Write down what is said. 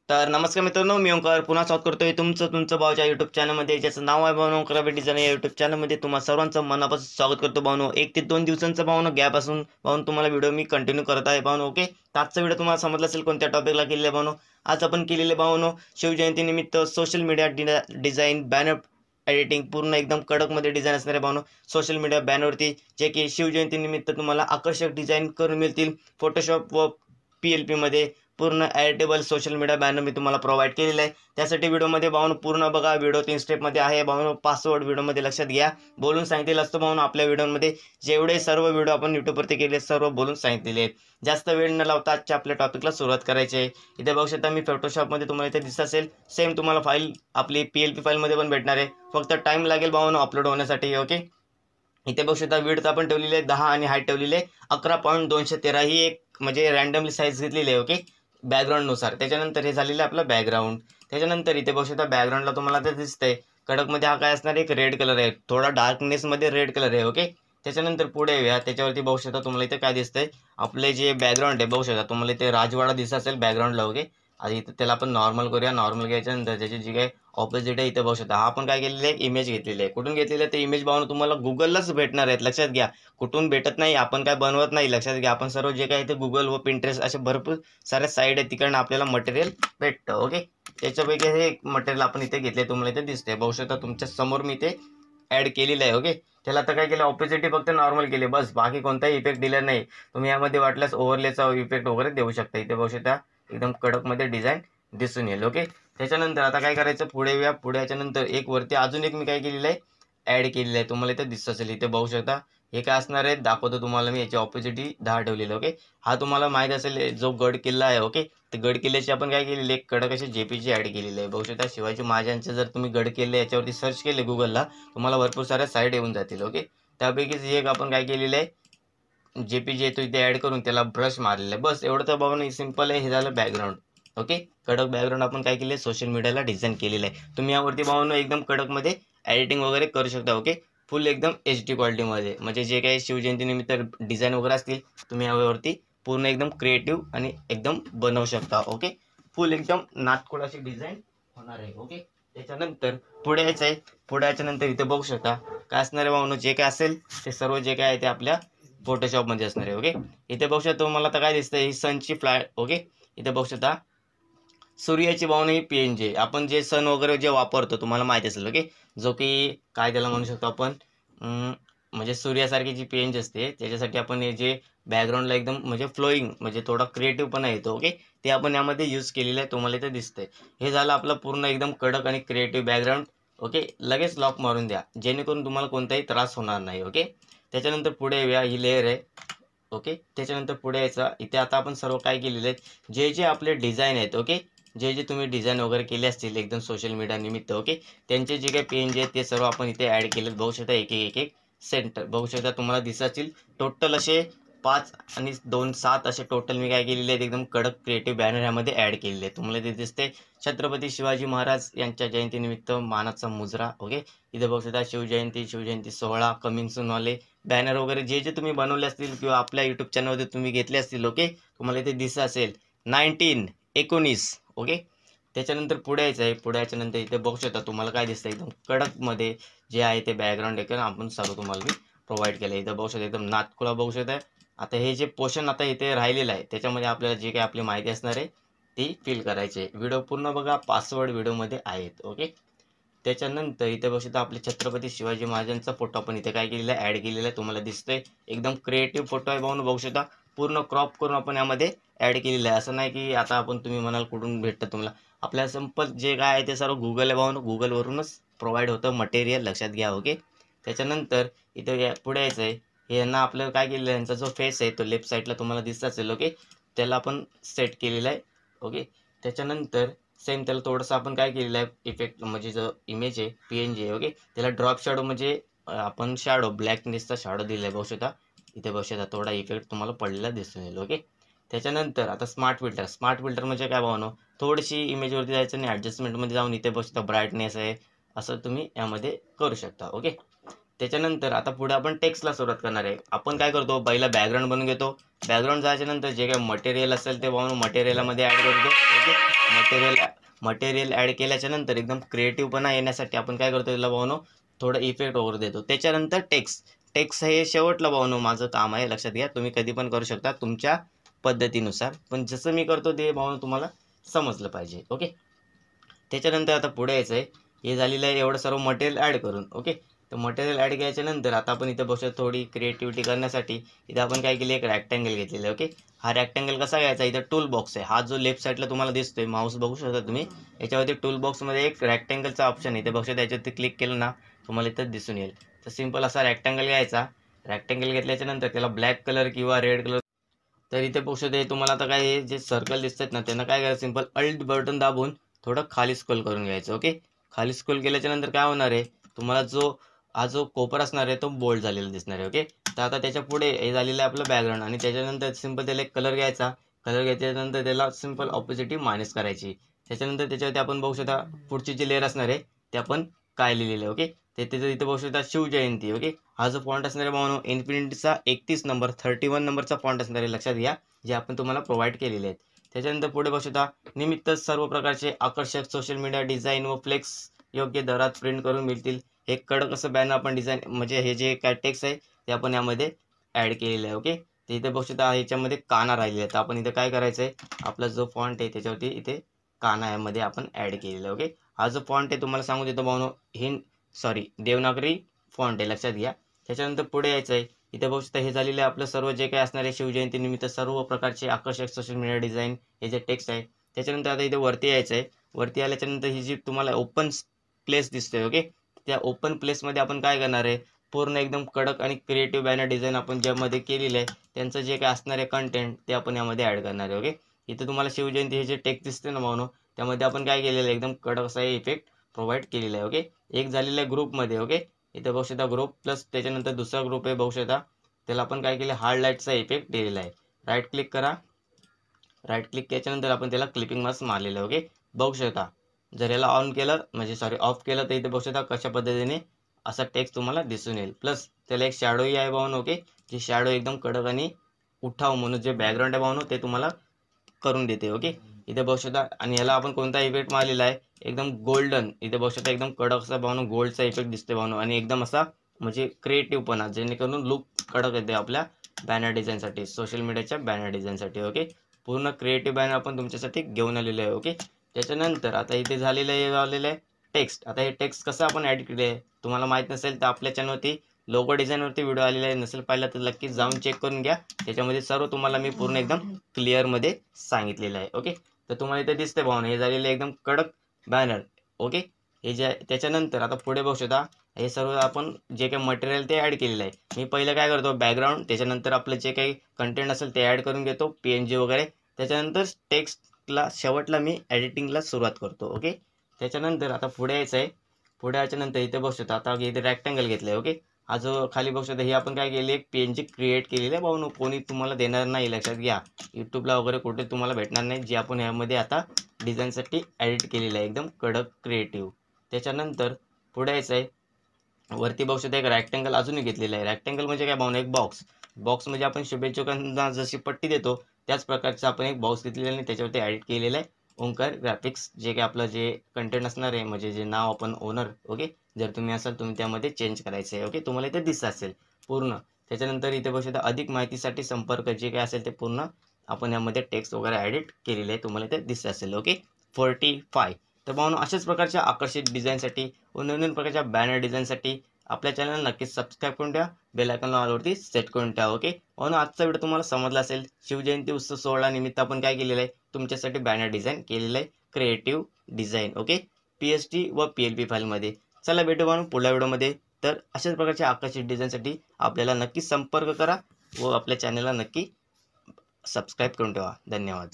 तर नमस्कार मित्रांनो, मी ओंकार पुन्हा स्वागत करतोय तुमचं भाऊच्या यूट्यूब चॅनलमध्ये, ज्याचं नाव आहे भावनो ग्राफिक डिझाईन. या यूट्यूब चॅनलमध्ये तुम्हा सर्वांचं मनापासून स्वागत करतो भावनो. 1 ते 2 दिवसांचा भावनो गॅप असून भावनो तुम्हाला व्हिडिओ मी कंटिन्यू करत आहे भावनो. ओके, तर आजचा व्हिडिओ तुम्हाला समजला असेल कोणत्या टॉपिकला केलेला भावनो. आज आपण केलेले भावनो शिवजयंतीनिमित्त social media design banner editing, पूर्ण एकदम कडकमध्ये डिझाईन असणारे भावनो सोशल मीडिया बॅनरवरती, जे की शिवजयंतीनिमित्त तुम्हाला आकर्षक डिझाईन करून मिळतील. फोटोशॉप व PLP मध्ये पूर्ण एडिटेबल सोशल मीडिया बॅनर मी तुम्हाला प्रोव्हाइड केलेला आहे. त्यासाठी व्हिडिओमध्ये भावनो पूर्ण बघा. व्हिडिओ 3 स्टेपमध्ये आहे भावनो. पासवर्ड व्हिडिओमध्ये लक्षात घ्या, बोलून सांगितलेलं असतं भावनो. आपल्या व्हिडिओमध्ये जेवढे सर्व व्हिडिओ आपण यूट्यूबवरती केले सर्व बोलून सांगितलेले आहेत. जास्त वेळ न लावता आजच्या आपल्या टॉपिकला सुरुवात करायची आहे. इथे बघू शकता मी फोटोशॉपमध्ये तुम्हाला इथे दिसत असेल, सेम तुम्हाला फाईल आपली PLP फाईलमध्ये पण भेटणार आहे. फक्त टाईम लागेल भावनो अपलोड होण्यासाठी. ओके, इथे बघू शकता विड्थ आपण ठेवलेली आहे 10 आणि हाईट ठेवलेली आहे 11.213. ही एक म्हणजे रँडमली साईज घेतलेली आहे. ओके, बॅकग्राऊंडनुसार. त्याच्यानंतर हे झालेलं आहे आपलं बॅकग्राऊंड. त्याच्यानंतर इथे बघू शकता बॅकग्राऊंडला तुम्हाला ते दिसतंय कडकमध्ये हा काय असणार, एक रेड कलर आहे, थोडा डार्कनेसमध्ये रेड कलर आहे. ओके, त्याच्यानंतर पुढे येऊया. त्याच्यावरती बघू शकता तुम्हाला इथे काय दिसतंय, आपले जे बॅकग्राऊंड आहे बघू शकता तुम्हाला इथे राजवाडा दिसत असेल बॅकग्राऊंडला. ओके, आधी इथे त्याला आपण नॉर्मल करूया. नॉर्मल घ्यायच्यानंतर त्याची जी काय ऑपोजिट आहे इथे बघू शकता, हा आपण काय केलेलं आहे, इमेज घेतलेली आहे. कुठून घेतलेलं आहे ते इमेज भावनो तुम्हाला गुगललाच भेटणार आहेत, लक्षात घ्या. कुठून भेटत नाही, आपण काय बनवत नाही, लक्षात घ्या. आपण सर्व जे काय ते गुगल व पिंटरेस्ट असे भरपूर साऱ्या साईड आहेत, तिकडनं आपल्याला मटेरियल भेटतं. ओके, त्याच्यापैकी हे मटेरियल आपण इथे घेतले, तुम्हाला इथे दिसते बघू शकता तुमच्या समोर मी ते ॲड केलेलं आहे. ओके, त्याला आता काय केलं, ऑपोजिट फक्त नॉर्मल केले बस, बाकी कोणताही इफेक्ट दिला नाही. तुम्ही यामध्ये वाटल्यास ओव्हरलेचा इफेक्ट वगैरे देऊ शकता. इथे बघू शकता एकदम कडकमध्ये डिझाईन दिसून येईल. ओके, त्याच्यानंतर आता काय करायचं, पुढे येऊया. पुढे याच्यानंतर एक वरती अजून एक मी काय केलेलं आहे, ॲड केलेलं आहे. तुम्हाला इथे दिसत असेल, इथे बघू शकता हे काय असणार आहे दाखवतो तुम्हाला मी. याची ऑपोजिट 10 ठेवलेलं. ओके, हा तुम्हाला माहीत असेल जो गड किल्ला आहे. ओके, ते गड किल्ल्याची आपण काय केलेली आहे, कडक अशी JPG ॲड केलेली आहे. बघू शकता शिवाजी महाराजांचे जर तुम्ही गड किल्ले याच्यावरती सर्च केले गुगलला, तुम्हाला भरपूर साऱ्या साईड येऊन जातील. ओके, त्यापैकीच एक आपण काय केलेलं आहे, JPG येतो इथे ॲड करून त्याला ब्रश मारलेला आहे. बस एवढं तर बाबा सिंपल आहे. हे झालं बॅकग्राऊंड. ओके, कडक बॅकग्राऊंड आपण काय केले, सोशल मीडियाला डिझाईन केलेलं आहे. तुम्ही यावरती भावनो एकदम कडकमध्ये एडिटिंग वगैरे करू शकता. ओके, फुल एकदम HD क्वालिटीमध्ये, म्हणजे जे काही शिवजयंतीनिमित्त डिझाईन वगैरे असतील तुम्ही यावरती पूर्ण एकदम क्रिएटिव्ह आणि एकदम बनवू शकता. ओके, फुल एकदम नाटकुळ अशी डिझाईन होणार आहे. ओके, त्याच्यानंतर पुढे यायचं आहे. पुढे याच्यानंतर इथे बघू शकता काय असणार आहे भावनो, जे काय असेल ते सर्व जे काय आहे ते आपल्या फोटोशॉपमध्ये असणार आहे. ओके, इथे बघू शकता तुम्हाला आता काय दिसतंय, ही सनची फ्लाय. ओके, इथे बघू शकता सूर्याची भावना ही PNG, आपण जे सन वगैरे जे वापरतो तुम्हाला माहिती असेल. ओके, जो की काय त्याला म्हणू शकतो आपण, म्हणजे सूर्यासारखी जी PNG असते त्याच्यासाठी आपण हे जे बॅकग्राऊंडला एकदम म्हणजे फ्लोईंग, म्हणजे थोडा क्रिएटिव्हपणा येतो. ओके, ते आपण यामध्ये यूज केलेलं आहे, तुम्हाला इथे दिसतंय. हे झालं आपलं पूर्ण एकदम कडक आणि क्रिएटिव्ह बॅकग्राऊंड. ओके, लगेच लॉक मारून द्या, जेणेकरून तुम्हाला कोणताही त्रास होणार नाही. ओके, त्याच्यानंतर पुढे येऊया. ही लेअर आहे. ओके, त्याच्यानंतर पुढे यायचं. इथे आता आपण सर्व काय केलेले आहेत, जे जे आपले डिझाईन आहेत. ओके, जे जे तुम्ही डिझाईन वगैरे केले असतील एकदम सोशल मीडिया निमित्त. ओके, त्यांचे जे काही PNG आहेत ते सर्व आपण इथे ॲड केलेत. बघू शकता एक एक सेंटर बघू शकता तुम्हाला दिसत असतील. टोटल असे 5 आणि 2 7 असे टोटल मी काय केलेले आहेत, एकदम कडक क्रिएटिव्ह बॅनर ह्यामध्ये ॲड केलेले आहेत. तुम्हाला ते दिसते छत्रपती शिवाजी महाराज यांच्या जयंतीनिमित्त मानाचा मुजरा. ओके, इथे बघू शकता शिवजयंती सोहळा कमिंग सून वाले बॅनर वगैरे जे जे तुम्ही बनवले असतील किंवा आपल्या यूट्यूब चॅनलमध्ये तुम्ही घेतले असतील. ओके, तुम्हाला इथे दिसत असेल 19 ओके, त्याच्यानंतर पुढे यायचं आहे. पुढे याच्यानंतर इथे बघू शकता तुम्हाला काय दिसतं, एकदम कडकमध्ये जे आहे ते बॅकग्राऊंड आहे आपण सर्व तुम्हाला मी प्रोव्हाइड केलं. इथं बघू शकता एकदम नातकुळा बघू शकता. आता हे जे पोर्शन आता इथे राहिलेलं आहे त्याच्यामध्ये आपल्याला जे काही आपली माहिती असणार आहे ती फिल करायची आहे. व्हिडिओ पूर्ण बघा, पासवर्ड व्हिडिओमध्ये आहेत. ओके, त्याच्यानंतर इथे बघू शकता आपले छत्रपती शिवाजी महाराजांचा फोटो आपण इथे काय केलेला आहे, ॲड केलेला आहे. तुम्हाला दिसतोय एकदम क्रिएटिव्ह फोटो आहे भाऊ. बघू शकता पूर्ण क्रॉप करून आपण यामध्ये ॲड केलेलं आहे. असं नाही की आता आपण तुम्ही म्हणाल कुठून भेटतं तुम्हाला, आपल्याला सिंपल जे काय आहे ते सर्व गुगल आहे भाऊ, गुगलवरूनच प्रोव्हाइड होतं मटेरियल, लक्षात घ्या. ओके, त्याच्यानंतर इथे पुढे यायचं आहे. हे यांना आपल्याला काय केलेलं आहे, यांचा जो फेस आहे तो लेफ्ट साईडला तुम्हाला दिसत असेल. ओके, त्याला आपण सेट केलेला आहे. ओके, त्याच्यानंतर सेम त्याला थोडंसं आपण काय केलेलं आहे, इफेक्ट म्हणजे जो इमेज आहे PNG आहे. ओके, त्याला ड्रॉप शॅडो म्हणजे आपण शॅडो ब्लॅकनेसचा शॅडो दिला आहे. बघू शकता इथे बघू शकता थोडा इफेक्ट तुम्हाला पडलेला दिसून येईल. ओके, त्याच्यानंतर आता स्मार्ट फिल्टर म्हणजे काय भावनो, थोडीशी इमेजवरती जायचं आणि ॲडजस्टमेंटमध्ये जाऊन इथे बघू शकता ब्राईटनेस आहे, असं तुम्ही यामध्ये करू शकता. ओके, त्याच्यानंतर आता पुढे आपण टेक्स्टला सुरुवात करणार आहे. आपण काय करतो, पहिला बॅकग्राऊंड बनवून घेतो. बॅकग्राऊंड झाल्याच्या नंतर जे काही मटेरियल असेल ते पाहून मटेरियलमध्ये ॲड करतो. ओके, मटेरियल ॲड केल्याच्या नंतर एकदम क्रिएटिव्हपणा येण्यासाठी आपण काय करतो, त्याला पाहून थोडं इफेक्ट वगैरे देतो. त्याच्यानंतर टेक्स्ट हे शेवटला पाहून माझं काम आहे. लक्षात घ्या, तुम्ही कधी पण करू शकता तुमच्या पद्धतीनुसार, पण जसं मी करतो ते पाहून तुम्हाला समजलं पाहिजे. ओके, त्याच्यानंतर आता पुढे यायचं आहे. हे झालेलं आहे एवढं सर्व मटेरियल ॲड करून. ओके, तर मटेरियल ॲड केल्याच्या नंतर आता आपण इथं बघू थोडी क्रिएटिव्हिटी करण्यासाठी इथं आपण काय केली, एक रॅक्टँगल घेतलेलं आहे. ओके, हा रॅक्टँगल कसा घ्यायचा, इथं टूल बॉक्स आहे. हा जो लेफ्ट साईडला तुम्हाला दिसतोय माऊस बघू शकता तुम्ही, याच्यावरती टूल बॉक्समध्ये एक रॅक्टँगलचा ऑप्शन आहे. इथे बघू शकता, याच्यावरती क्लिक केलं ना तुम्हाला इथं दिसून येईल. तर सिंपल असा रॅक्टँगल घ्यायचा. रॅक्टँगल घेतल्याच्या नंतर त्याला ब्लॅक कलर किंवा रेड कलर, तर इथे बघू शकता तुम्हाला आता काय हे जे सर्कल दिसतात ना, त्यांना काय करायचं, सिंपल अल्ट बटन दाबून थोडं खाली स्क्रोल करून घ्यायचं. ओके, खाली स्क्रोल केल्याच्या नंतर काय होणार आहे, तुम्हाला हा जो कोपर असणार आहे तो बोल्ड झालेला दिसणार आहे. ओके, तर आता त्याच्या पुढे हे झालेलं आहे आपलं बॅकग्राऊंड, आणि त्याच्यानंतर सिंपल त्याला एक कलर घ्यायचा. कलर घेतल्यानंतर त्याला सिंपल ऑपोजिटी मायनस करायची. त्याच्यानंतर त्याच्यावरती आपण बघू शकता पुढची जी लेअर असणार आहे ते आपण काय लिहिलेलं आहे. ओके, त्याचं इथे बघू शकता शिवजयंती. ओके, हा जो फॉन्ट असणार आहे भावनो, इन्फिनिटीचा 31 नंबर 31 नंबरचा फॉन्ट असणार आहे. लक्षात घ्या, जे आपण तुम्हाला प्रोव्हाइड केलेले आहेत. त्याच्यानंतर पुढे बघू शकता निमित्त सर्व प्रकारचे आकर्षक सोशल मीडिया डिझाईन व फ्लेक्स योग्य दरात प्रिंट करून मिळतील. हे कडक असं बॅनर आपण डिझाईन, म्हणजे हे जे काय टेक्स्ट आहे ते आपण यामध्ये ॲड केलेलं आहे. ओके, तर इथे बघू शकता ह्याच्यामध्ये काना राहिलेला आहे. तर आपण इथे काय करायचं आहे, आपला जो फॉन्ट आहे त्याच्यावरती इथे काना यामध्ये आपण ॲड केलेला आहे. ओके, हा जो फॉन्ट आहे तुम्हाला सांगू देतो भावनो, देवनागरी फॉन्ट आहे. लक्षात घ्या. त्याच्यानंतर पुढे यायचं आहे. इथे बघू शकता हे झालेलं आहे आपलं सर्व जे काही असणार आहे शिवजयंतीनिमित्त सर्व प्रकारचे आकर्षक सोशल मीडिया डिझाईन, हे जे टेक्स्ट आहे. त्याच्यानंतर आता इथे वरती यायचं आहे. वरती आल्याच्यानंतर ही जी तुम्हाला ओपन प्लेस दिसते. ओके, त्या ओपन प्लेसमध्ये आपण काय करणार आहे, पूर्ण एकदम कडक आणि क्रिएटिव्ह बॅनर डिझाईन आपण ज्यामध्ये केलेलं आहे त्यांचं जे काय असणार आहे कंटेंट ते आपण यामध्ये ॲड करणार आहे. ओके, इथे तुम्हाला शिवजयंती हे जे टेक्स्ट दिसते ना भावनो, त्यामध्ये आपण काय केलेलं आहे, एकदम कडक असा इफेक्ट प्रोव्हाइड केलेला आहे. ओके, एक झालेलं आहे ग्रुपमध्ये. ओके, इथे बघू शकता ग्रुप प्लस त्याच्यानंतर दुसरा ग्रुप आहे बघू शकता, त्याला आपण काय केलं, हार्ड लाईटचा इफेक्ट दिलेला आहे. राईट क्लिक करा. राईट क्लिक केल्याच्यानंतर आपण त्याला क्लिपिंग मास्क मारलेलं आहे. ओके, बघू शकता जर याला ऑन केलं, म्हणजे ऑफ केलं, तर इथे बघू शकता कशा पद्धतीने असा टेक्स्ट तुम्हाला दिसून येईल. प्लस त्याला एक शॅडोही आहे भावनो. ओके, जे शॅडो एकदम कडक आणि उठाव म्हणून जे बॅकग्राऊंड आहे भावनो ते तुम्हाला करून देते. ओके, इथे बघू शकता, आणि याला आपण कोणता इफेक्ट मारलेला आहे, एकदम गोल्डन. इथे बघू शकता एकदम कडक असा भावनो गोल्डचा इफेक्ट दिसते भावनो, आणि एकदम असा म्हणजे क्रिएटिव्हपणा, जेणेकरून लुक कडक येते आपल्या बॅनर डिझाईनसाठी, सोशल मीडियाच्या बॅनर डिझाईनसाठी. ओके, पूर्ण क्रिएटिव्ह बॅनर आपण तुमच्यासाठी घेऊन आलेलो आहे. ओके, त्याच्यानंतर आता इथे झालेलं आहे टेक्स्ट. आता हे टेक्स्ट कसं आपण ॲड केले आहे तुम्हाला माहीत नसेल तर आपल्या चॅनलवरती लोगो डिझाईनवरती व्हिडिओ आलेला आहे. नसेल पाहिला तर नक्कीच जाऊन चेक करून घ्या. त्याच्यामध्ये सर्व तुम्हाला मी पूर्ण एकदम क्लिअरमध्ये सांगितलेलं आहे. ओके, तर तुम्हाला इथे दिसते भावना हे झालेलं एकदम कडक बॅनर. ओके, हे जे त्याच्यानंतर आता पुढे बघू शकता हे सर्व आपण जे काही मटेरियल ते ॲड केलेलं आहे. मी पहिलं काय करतो, बॅकग्राऊंड, त्याच्यानंतर आपलं जे काही कंटेंट असेल ते ॲड करून घेतो, PNG वगैरे. त्याच्यानंतर टेक्स्टला शेवटला मी एडिटिंगला सुरुवात करतो. ओके, त्याच्यानंतर आता पुढे यायचं आहे. पुढे याच्यानंतर इथे बघू शकता आता इथे रॅक्टँगल घेतलं आहे. ओके, हा जो खाली बघू शकता हे आपण काय केले, एक PNG क्रिएट केलेलं आहे भाऊ. कोणी तुम्हाला देणार नाही, लक्षात घ्या. यूट्यूबला वगैरे कुठे तुम्हाला भेटणार नाही, जे आपण यामध्ये आता डिझाईनसाठी एडिट केलेलं आहे, एकदम कडक क्रिएटिव्ह. त्याच्यानंतर पुढे यायचं आहे. वरती बघू शकता एक रॅक्टँगल अजूनही घेतलेलं आहे. रॅक्टँगल म्हणजे काय भावना, एक बॉक्स म्हणजे आपण शुभेच्छुकांना जशी पट्टी देतो त्याच प्रकारचं आपण एक बॉक्स घेतलेलं आहे, त्याच्यावरती ॲडिट केलेलं आहे ओंकार ग्राफिक्स. जे काही आपलं जे कंटेंट असणार आहे, म्हणजे जे नाव आपण ओनर. ओके, जर तुम्ही असाल तुम्ही त्यामध्ये चेंज करायचं आहे. ओके, तुम्हाला इथे दिसत असेल पूर्ण. त्याच्यानंतर इथे बघू शकता अधिक माहितीसाठी संपर्क, जे काही असेल ते पूर्ण आपण यामध्ये टेक्स्ट वगैरे ॲडिट केलेले आहे, तुम्हाला इथे दिसत असेल. ओके, 45. तर भावनो अशाच प्रकारच्या आकर्षित डिझाईनसाठी व नवीन प्रकारच्या बॅनर डिझाईनसाठी आपल्या चॅनल नक्कीच सबस्क्राईब करून ठेवा, बेल आयकॉन ऑलवरती सेट करून ठेवा. ओके, म्हणून आजचा व्हिडिओ तुम्हाला समजला असेल. शिवजयंती उत्सव सोहळा निमित्त आपण काय केलेलं आहे, तुमच्यासाठी बॅनर डिझाईन केलेलं आहे, क्रिएटिव्ह डिझाईन. ओके, PST व PLP फाईलमध्ये. चला भेटू म्हणून पुढल्या व्हिडिओमध्ये. तर अशाच प्रकारच्या आकर्षित डिझाईनसाठी आपल्याला नक्की संपर्क करा व आपल्या चॅनलला नक्की सबस्क्राईब करून ठेवा. धन्यवाद.